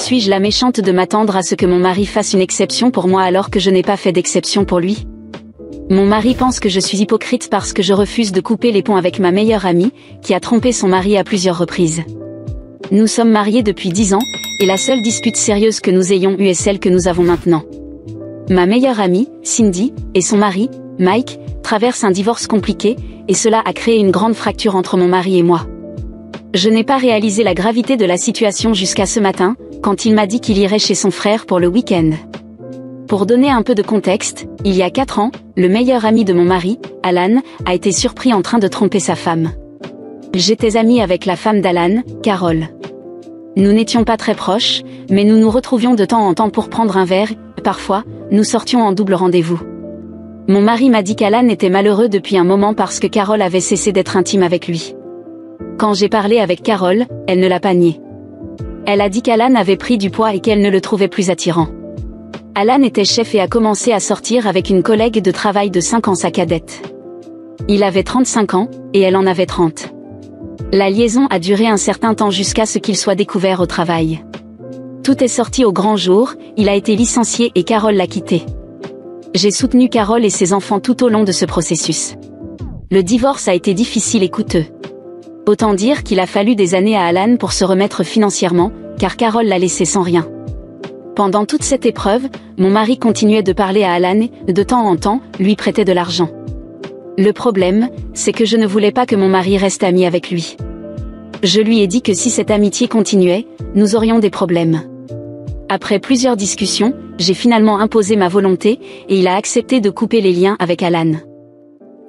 Suis-je la méchante de m'attendre à ce que mon mari fasse une exception pour moi alors que je n'ai pas fait d'exception pour lui? Mon mari pense que je suis hypocrite parce que je refuse de couper les ponts avec ma meilleure amie, qui a trompé son mari à plusieurs reprises. Nous sommes mariés depuis 10 ans, et la seule dispute sérieuse que nous ayons eue est celle que nous avons maintenant. Ma meilleure amie, Cindy, et son mari, Mike, traversent un divorce compliqué, et cela a créé une grande fracture entre mon mari et moi. Je n'ai pas réalisé la gravité de la situation jusqu'à ce matin, quand il m'a dit qu'il irait chez son frère pour le week-end. Pour donner un peu de contexte, il y a 4 ans, le meilleur ami de mon mari, Alan, a été surpris en train de tromper sa femme. J'étais amie avec la femme d'Alan, Carol. Nous n'étions pas très proches, mais nous nous retrouvions de temps en temps pour prendre un verre, parfois, nous sortions en double rendez-vous. Mon mari m'a dit qu'Alan était malheureux depuis un moment parce que Carol avait cessé d'être intime avec lui. Quand j'ai parlé avec Carol, elle ne l'a pas nié. Elle a dit qu'Alan avait pris du poids et qu'elle ne le trouvait plus attirant. Alan était chef et a commencé à sortir avec une collègue de travail de 5 ans, sa cadette. Il avait 35 ans, et elle en avait 30. La liaison a duré un certain temps jusqu'à ce qu'il soit découvert au travail. Tout est sorti au grand jour, il a été licencié et Carol l'a quitté. J'ai soutenu Carol et ses enfants tout au long de ce processus. Le divorce a été difficile et coûteux. Autant dire qu'il a fallu des années à Alan pour se remettre financièrement, car Carol l'a laissé sans rien. Pendant toute cette épreuve, mon mari continuait de parler à Alan et, de temps en temps, lui prêtait de l'argent. Le problème, c'est que je ne voulais pas que mon mari reste ami avec lui. Je lui ai dit que si cette amitié continuait, nous aurions des problèmes. Après plusieurs discussions, j'ai finalement imposé ma volonté, et il a accepté de couper les liens avec Alan.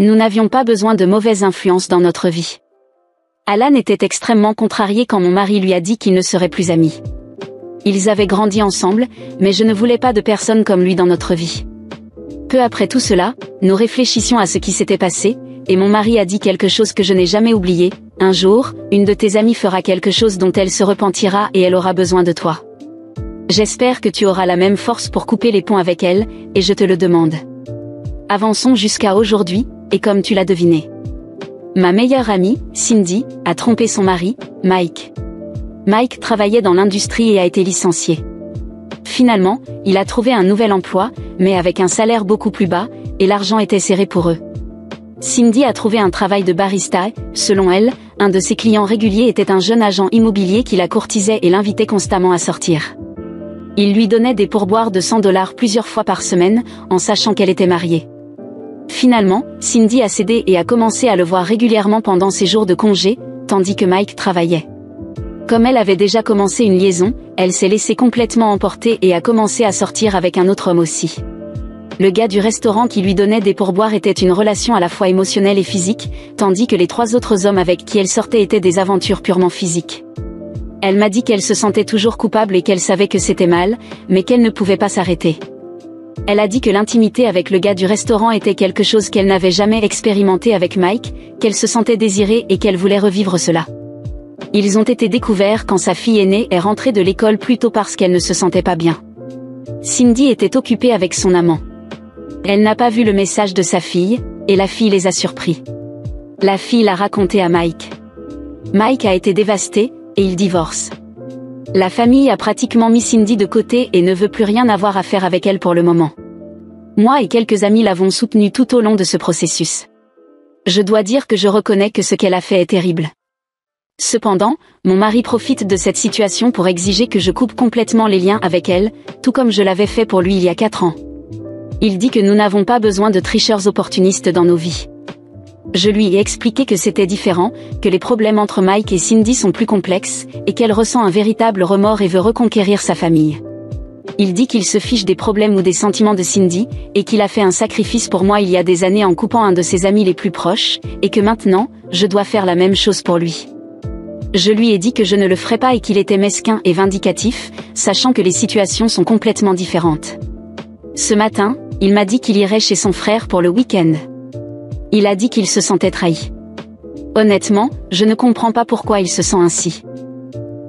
Nous n'avions pas besoin de mauvaises influences dans notre vie. Alan était extrêmement contrarié quand mon mari lui a dit qu'ils ne seraient plus amis. Ils avaient grandi ensemble, mais je ne voulais pas de personne comme lui dans notre vie. Peu après tout cela, nous réfléchissions à ce qui s'était passé, et mon mari a dit quelque chose que je n'ai jamais oublié: un jour, une de tes amies fera quelque chose dont elle se repentira et elle aura besoin de toi. J'espère que tu auras la même force pour couper les ponts avec elle, et je te le demande. Avançons jusqu'à aujourd'hui, et comme tu l'as deviné. Ma meilleure amie, Cindy, a trompé son mari, Mike. Mike travaillait dans l'industrie et a été licencié. Finalement, il a trouvé un nouvel emploi, mais avec un salaire beaucoup plus bas, et l'argent était serré pour eux. Cindy a trouvé un travail de barista et, selon elle, un de ses clients réguliers était un jeune agent immobilier qui la courtisait et l'invitait constamment à sortir. Il lui donnait des pourboires de $100 plusieurs fois par semaine, en sachant qu'elle était mariée. Finalement, Cindy a cédé et a commencé à le voir régulièrement pendant ses jours de congé, tandis que Mike travaillait. Comme elle avait déjà commencé une liaison, elle s'est laissée complètement emporter et a commencé à sortir avec un autre homme aussi. Le gars du restaurant qui lui donnait des pourboires était une relation à la fois émotionnelle et physique, tandis que les 3 autres hommes avec qui elle sortait étaient des aventures purement physiques. Elle m'a dit qu'elle se sentait toujours coupable et qu'elle savait que c'était mal, mais qu'elle ne pouvait pas s'arrêter. Elle a dit que l'intimité avec le gars du restaurant était quelque chose qu'elle n'avait jamais expérimenté avec Mike, qu'elle se sentait désirée et qu'elle voulait revivre cela. Ils ont été découverts quand sa fille aînée est rentrée de l'école plus tôt parce qu'elle ne se sentait pas bien. Cindy était occupée avec son amant. Elle n'a pas vu le message de sa fille, et la fille les a surpris. La fille l'a raconté à Mike. Mike a été dévasté, et il divorce. La famille a pratiquement mis Cindy de côté et ne veut plus rien avoir à faire avec elle pour le moment. Moi et quelques amis l'avons soutenue tout au long de ce processus. Je dois dire que je reconnais que ce qu'elle a fait est terrible. Cependant, mon mari profite de cette situation pour exiger que je coupe complètement les liens avec elle, tout comme je l'avais fait pour lui il y a 4 ans. Il dit que nous n'avons pas besoin de tricheurs opportunistes dans nos vies. Je lui ai expliqué que c'était différent, que les problèmes entre Mike et Cindy sont plus complexes, et qu'elle ressent un véritable remords et veut reconquérir sa famille. Il dit qu'il se fiche des problèmes ou des sentiments de Cindy, et qu'il a fait un sacrifice pour moi il y a des années en coupant un de ses amis les plus proches, et que maintenant, je dois faire la même chose pour lui. Je lui ai dit que je ne le ferais pas et qu'il était mesquin et vindicatif, sachant que les situations sont complètement différentes. Ce matin, il m'a dit qu'il irait chez son frère pour le week-end. Il a dit qu'il se sentait trahi. Honnêtement, je ne comprends pas pourquoi il se sent ainsi.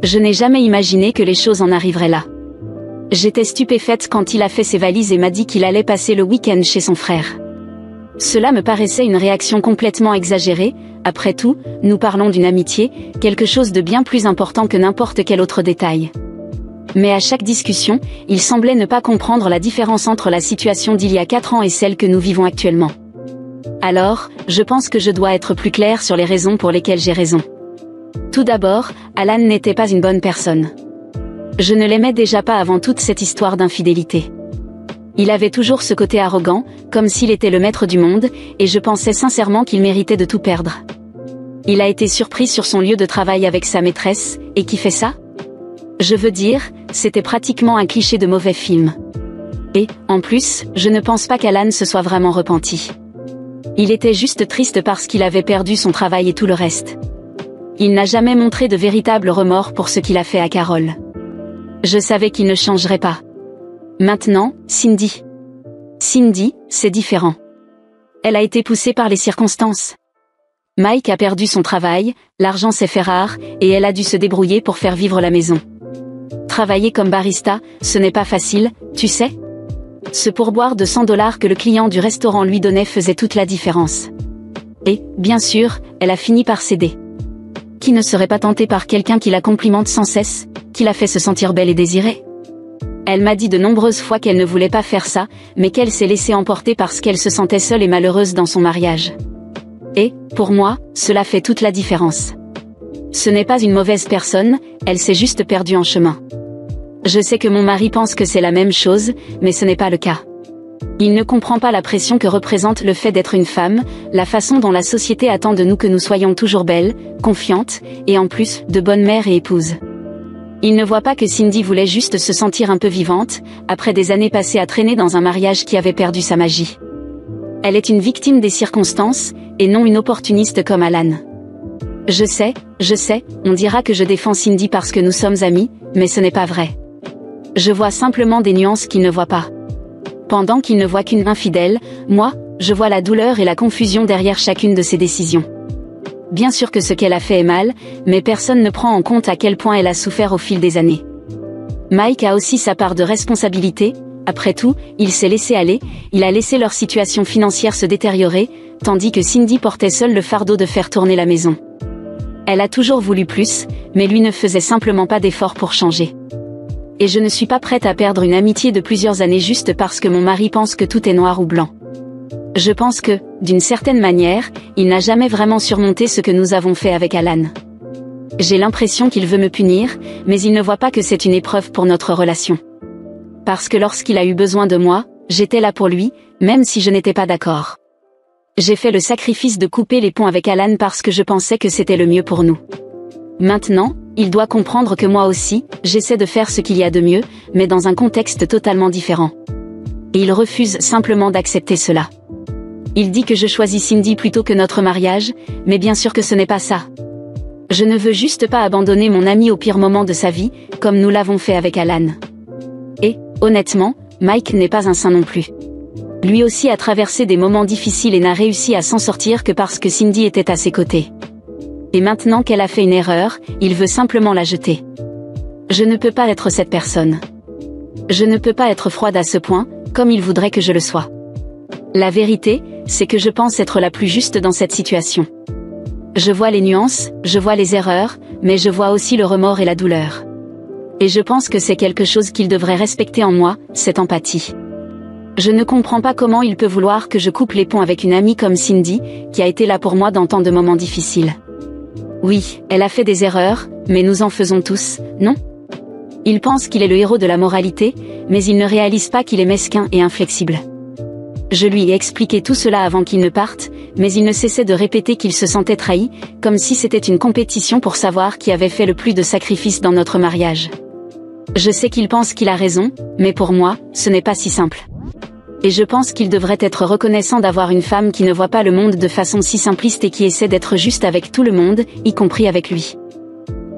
Je n'ai jamais imaginé que les choses en arriveraient là. J'étais stupéfaite quand il a fait ses valises et m'a dit qu'il allait passer le week-end chez son frère. Cela me paraissait une réaction complètement exagérée. Après tout, nous parlons d'une amitié, quelque chose de bien plus important que n'importe quel autre détail. Mais à chaque discussion, il semblait ne pas comprendre la différence entre la situation d'il y a 4 ans et celle que nous vivons actuellement. Alors, je pense que je dois être plus claire sur les raisons pour lesquelles j'ai raison. Tout d'abord, Alan n'était pas une bonne personne. Je ne l'aimais déjà pas avant toute cette histoire d'infidélité. Il avait toujours ce côté arrogant, comme s'il était le maître du monde, et je pensais sincèrement qu'il méritait de tout perdre. Il a été surpris sur son lieu de travail avec sa maîtresse, et qui fait ça ? Je veux dire, c'était pratiquement un cliché de mauvais film. Et, en plus, je ne pense pas qu'Alan se soit vraiment repenti. Il était juste triste parce qu'il avait perdu son travail et tout le reste. Il n'a jamais montré de véritable remords pour ce qu'il a fait à Carol. Je savais qu'il ne changerait pas. Maintenant, Cindy. Cindy, c'est différent. Elle a été poussée par les circonstances. Mike a perdu son travail, l'argent s'est fait rare, et elle a dû se débrouiller pour faire vivre la maison. Travailler comme barista, ce n'est pas facile, tu sais. Ce pourboire de $100 que le client du restaurant lui donnait faisait toute la différence. Et, bien sûr, elle a fini par céder. Qui ne serait pas tenté par quelqu'un qui la complimente sans cesse, qui la fait se sentir belle et désirée ? Elle m'a dit de nombreuses fois qu'elle ne voulait pas faire ça, mais qu'elle s'est laissée emporter parce qu'elle se sentait seule et malheureuse dans son mariage. Et, pour moi, cela fait toute la différence. Ce n'est pas une mauvaise personne, elle s'est juste perdue en chemin. Je sais que mon mari pense que c'est la même chose, mais ce n'est pas le cas. Il ne comprend pas la pression que représente le fait d'être une femme, la façon dont la société attend de nous que nous soyons toujours belles, confiantes, et en plus, de bonnes mères et épouses. Il ne voit pas que Cindy voulait juste se sentir un peu vivante, après des années passées à traîner dans un mariage qui avait perdu sa magie. Elle est une victime des circonstances, et non une opportuniste comme Alan. Je sais, on dira que je défends Cindy parce que nous sommes amis, mais ce n'est pas vrai. Je vois simplement des nuances qu'il ne voit pas. Pendant qu'il ne voit qu'une infidèle, moi, je vois la douleur et la confusion derrière chacune de ses décisions. Bien sûr que ce qu'elle a fait est mal, mais personne ne prend en compte à quel point elle a souffert au fil des années. Mike a aussi sa part de responsabilité, après tout, il s'est laissé aller, il a laissé leur situation financière se détériorer, tandis que Cindy portait seule le fardeau de faire tourner la maison. Elle a toujours voulu plus, mais lui ne faisait simplement pas d'efforts pour changer. Et je ne suis pas prête à perdre une amitié de plusieurs années juste parce que mon mari pense que tout est noir ou blanc. Je pense que, d'une certaine manière, il n'a jamais vraiment surmonté ce que nous avons fait avec Alan. J'ai l'impression qu'il veut me punir, mais il ne voit pas que c'est une épreuve pour notre relation. Parce que lorsqu'il a eu besoin de moi, j'étais là pour lui, même si je n'étais pas d'accord. J'ai fait le sacrifice de couper les ponts avec Alan parce que je pensais que c'était le mieux pour nous. Maintenant, il doit comprendre que moi aussi, j'essaie de faire ce qu'il y a de mieux, mais dans un contexte totalement différent. Et il refuse simplement d'accepter cela. Il dit que je choisis Cindy plutôt que notre mariage, mais bien sûr que ce n'est pas ça. Je ne veux juste pas abandonner mon ami au pire moment de sa vie, comme nous l'avons fait avec Alan. Et, honnêtement, Mike n'est pas un saint non plus. Lui aussi a traversé des moments difficiles et n'a réussi à s'en sortir que parce que Cindy était à ses côtés. Et maintenant qu'elle a fait une erreur, il veut simplement la jeter. Je ne peux pas être cette personne. Je ne peux pas être froide à ce point, comme il voudrait que je le sois. La vérité, c'est que je pense être la plus juste dans cette situation. Je vois les nuances, je vois les erreurs, mais je vois aussi le remords et la douleur. Et je pense que c'est quelque chose qu'il devrait respecter en moi, cette empathie. Je ne comprends pas comment il peut vouloir que je coupe les ponts avec une amie comme Cindy, qui a été là pour moi dans tant de moments difficiles. Oui, elle a fait des erreurs, mais nous en faisons tous, non ? Il pense qu'il est le héros de la moralité, mais il ne réalise pas qu'il est mesquin et inflexible. Je lui ai expliqué tout cela avant qu'il ne parte, mais il ne cessait de répéter qu'il se sentait trahi, comme si c'était une compétition pour savoir qui avait fait le plus de sacrifices dans notre mariage. Je sais qu'il pense qu'il a raison, mais pour moi, ce n'est pas si simple. Et je pense qu'il devrait être reconnaissant d'avoir une femme qui ne voit pas le monde de façon si simpliste et qui essaie d'être juste avec tout le monde, y compris avec lui.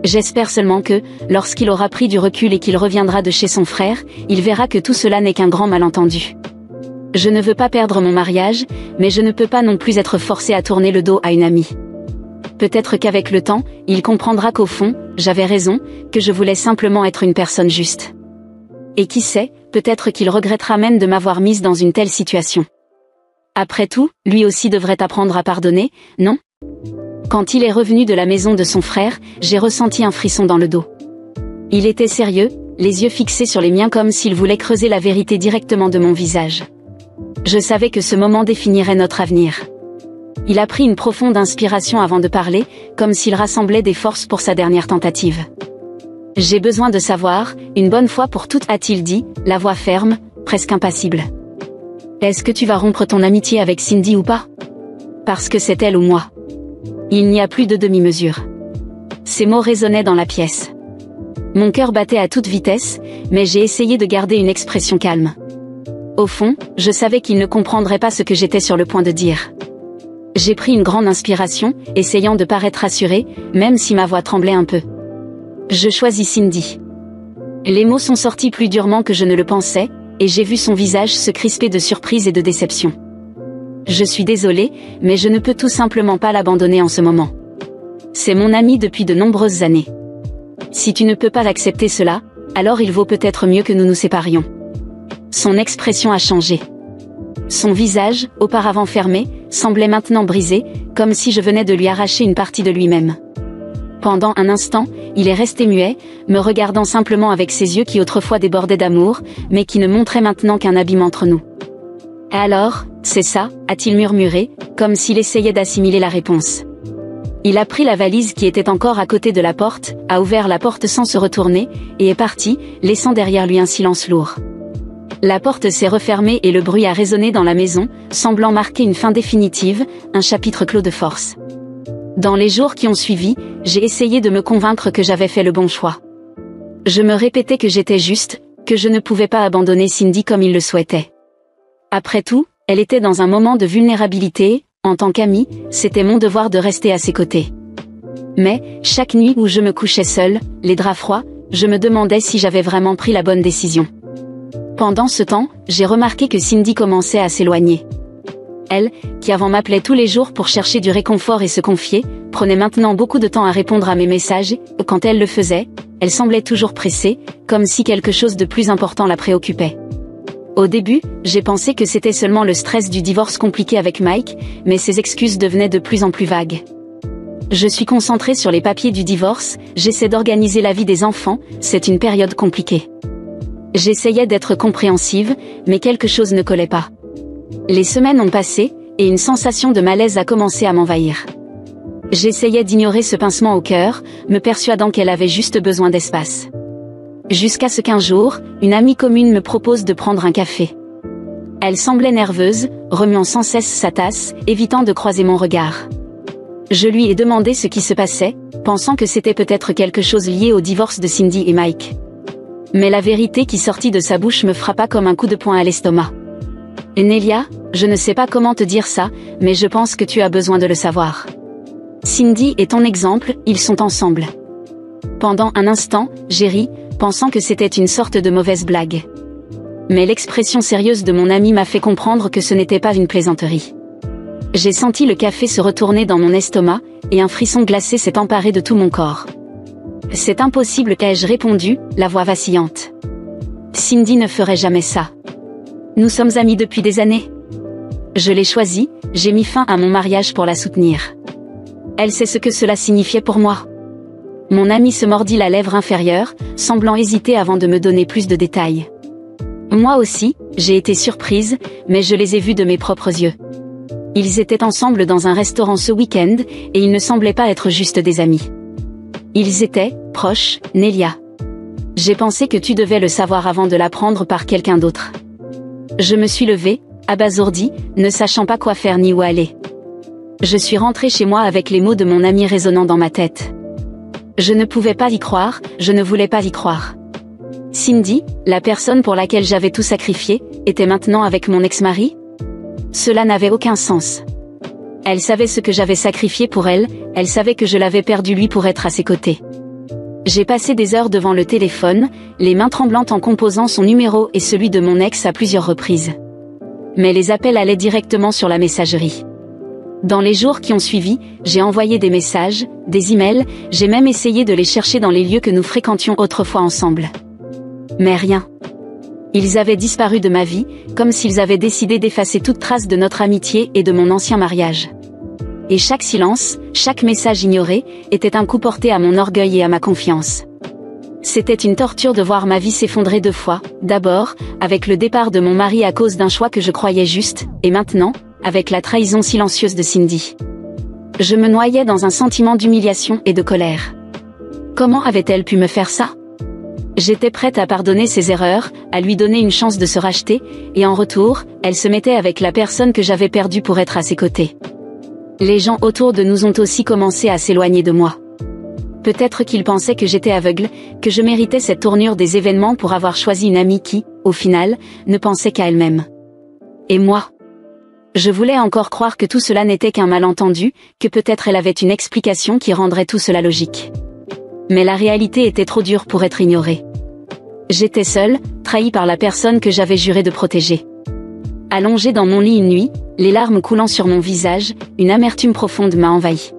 J'espère seulement que, lorsqu'il aura pris du recul et qu'il reviendra de chez son frère, il verra que tout cela n'est qu'un grand malentendu. Je ne veux pas perdre mon mariage, mais je ne peux pas non plus être forcée à tourner le dos à une amie. Peut-être qu'avec le temps, il comprendra qu'au fond, j'avais raison, que je voulais simplement être une personne juste. Et qui sait, peut-être qu'il regrettera même de m'avoir mise dans une telle situation. Après tout, lui aussi devrait apprendre à pardonner, non ? Quand il est revenu de la maison de son frère, j'ai ressenti un frisson dans le dos. Il était sérieux, les yeux fixés sur les miens comme s'il voulait creuser la vérité directement de mon visage. Je savais que ce moment définirait notre avenir. Il a pris une profonde inspiration avant de parler, comme s'il rassemblait des forces pour sa dernière tentative. « J'ai besoin de savoir, une bonne fois pour toutes, a-t-il dit, la voix ferme, presque impassible. Est-ce que tu vas rompre ton amitié avec Cindy ou pas? Parce que c'est elle ou moi. Il n'y a plus de demi-mesure. » Ces mots résonnaient dans la pièce. Mon cœur battait à toute vitesse, mais j'ai essayé de garder une expression calme. Au fond, je savais qu'il ne comprendrait pas ce que j'étais sur le point de dire. J'ai pris une grande inspiration, essayant de paraître rassurée, même si ma voix tremblait un peu. Je choisis Cindy. Les mots sont sortis plus durement que je ne le pensais, et j'ai vu son visage se crisper de surprise et de déception. Je suis désolée, mais je ne peux tout simplement pas l'abandonner en ce moment. C'est mon ami depuis de nombreuses années. Si tu ne peux pas accepter cela, alors il vaut peut-être mieux que nous nous séparions. Son expression a changé. Son visage, auparavant fermé, semblait maintenant brisé, comme si je venais de lui arracher une partie de lui-même. Pendant un instant, il est resté muet, me regardant simplement avec ses yeux qui autrefois débordaient d'amour, mais qui ne montraient maintenant qu'un abîme entre nous. « Alors, c'est ça ?» a-t-il murmuré, comme s'il essayait d'assimiler la réponse. Il a pris la valise qui était encore à côté de la porte, a ouvert la porte sans se retourner, et est parti, laissant derrière lui un silence lourd. La porte s'est refermée et le bruit a résonné dans la maison, semblant marquer une fin définitive, un chapitre clos de force. Dans les jours qui ont suivi, j'ai essayé de me convaincre que j'avais fait le bon choix. Je me répétais que j'étais juste, que je ne pouvais pas abandonner Cindy comme il le souhaitait. Après tout, elle était dans un moment de vulnérabilité, en tant qu'amie, c'était mon devoir de rester à ses côtés. Mais, chaque nuit où je me couchais seule, les draps froids, je me demandais si j'avais vraiment pris la bonne décision. Pendant ce temps, j'ai remarqué que Cindy commençait à s'éloigner. Elle, qui avant m'appelait tous les jours pour chercher du réconfort et se confier, prenait maintenant beaucoup de temps à répondre à mes messages, et quand elle le faisait, elle semblait toujours pressée, comme si quelque chose de plus important la préoccupait. Au début, j'ai pensé que c'était seulement le stress du divorce compliqué avec Mike, mais ses excuses devenaient de plus en plus vagues. Je suis concentrée sur les papiers du divorce, j'essaie d'organiser la vie des enfants, c'est une période compliquée. J'essayais d'être compréhensive, mais quelque chose ne collait pas. Les semaines ont passé, et une sensation de malaise a commencé à m'envahir. J'essayais d'ignorer ce pincement au cœur, me persuadant qu'elle avait juste besoin d'espace. Jusqu'à ce qu'un jour, une amie commune me propose de prendre un café. Elle semblait nerveuse, remuant sans cesse sa tasse, évitant de croiser mon regard. Je lui ai demandé ce qui se passait, pensant que c'était peut-être quelque chose lié au divorce de Cindy et Mike. Mais la vérité qui sortit de sa bouche me frappa comme un coup de poing à l'estomac. « Nelia, je ne sais pas comment te dire ça, mais je pense que tu as besoin de le savoir. Cindy est ton exemple, ils sont ensemble. » Pendant un instant, j'ai ri, pensant que c'était une sorte de mauvaise blague. Mais l'expression sérieuse de mon ami m'a fait comprendre que ce n'était pas une plaisanterie. J'ai senti le café se retourner dans mon estomac, et un frisson glacé s'est emparé de tout mon corps. « C'est impossible » qu'ai-je répondu, la voix vacillante. « Cindy ne ferait jamais ça. Nous sommes amis depuis des années. Je l'ai choisie, j'ai mis fin à mon mariage pour la soutenir. Elle sait ce que cela signifiait pour moi. » Mon ami se mordit la lèvre inférieure, semblant hésiter avant de me donner plus de détails. Moi aussi, j'ai été surprise, mais je les ai vus de mes propres yeux. Ils étaient ensemble dans un restaurant ce week-end, et ils ne semblaient pas être juste des amis. Ils étaient proches, Nelia. J'ai pensé que tu devais le savoir avant de l'apprendre par quelqu'un d'autre. Je me suis levée, abasourdie, ne sachant pas quoi faire ni où aller. Je suis rentrée chez moi avec les mots de mon ami résonnant dans ma tête. Je ne pouvais pas y croire, je ne voulais pas y croire. Cindy, la personne pour laquelle j'avais tout sacrifié, était maintenant avec mon ex-mari? Cela n'avait aucun sens. Elle savait ce que j'avais sacrifié pour elle, elle savait que je l'avais perdu lui pour être à ses côtés. J'ai passé des heures devant le téléphone, les mains tremblantes en composant son numéro et celui de mon ex à plusieurs reprises. Mais les appels allaient directement sur la messagerie. Dans les jours qui ont suivi, j'ai envoyé des messages, des emails, j'ai même essayé de les chercher dans les lieux que nous fréquentions autrefois ensemble. Mais rien. Ils avaient disparu de ma vie, comme s'ils avaient décidé d'effacer toute trace de notre amitié et de mon ancien mariage. Et chaque silence, chaque message ignoré, était un coup porté à mon orgueil et à ma confiance. C'était une torture de voir ma vie s'effondrer 2 fois, d'abord, avec le départ de mon mari à cause d'un choix que je croyais juste, et maintenant, avec la trahison silencieuse de Cindy. Je me noyais dans un sentiment d'humiliation et de colère. Comment avait-elle pu me faire ça? J'étais prête à pardonner ses erreurs, à lui donner une chance de se racheter, et en retour, elle se mettait avec la personne que j'avais perdue pour être à ses côtés. Les gens autour de nous ont aussi commencé à s'éloigner de moi. Peut-être qu'ils pensaient que j'étais aveugle, que je méritais cette tournure des événements pour avoir choisi une amie qui, au final, ne pensait qu'à elle-même. Et moi? Je voulais encore croire que tout cela n'était qu'un malentendu, que peut-être elle avait une explication qui rendrait tout cela logique. Mais la réalité était trop dure pour être ignorée. J'étais seule, trahie par la personne que j'avais juré de protéger. Allongée dans mon lit une nuit, les larmes coulant sur mon visage, une amertume profonde m'a envahie.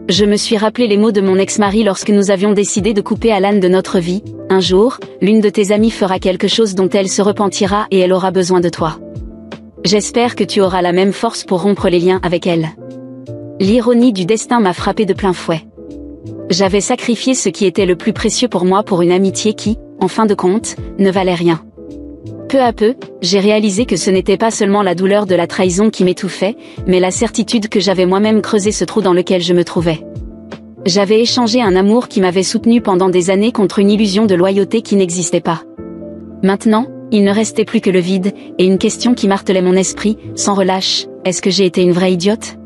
Je me suis rappelé les mots de mon ex-mari lorsque nous avions décidé de couper Alan de notre vie. Un jour, l'une de tes amies fera quelque chose dont elle se repentira et elle aura besoin de toi. J'espère que tu auras la même force pour rompre les liens avec elle. L'ironie du destin m'a frappé de plein fouet. J'avais sacrifié ce qui était le plus précieux pour moi pour une amitié qui, en fin de compte, ne valait rien. Peu à peu, j'ai réalisé que ce n'était pas seulement la douleur de la trahison qui m'étouffait, mais la certitude que j'avais moi-même creusé ce trou dans lequel je me trouvais. J'avais échangé un amour qui m'avait soutenu pendant des années contre une illusion de loyauté qui n'existait pas. Maintenant, il ne restait plus que le vide, et une question qui martelait mon esprit, sans relâche, est-ce que j'ai été une vraie idiote ?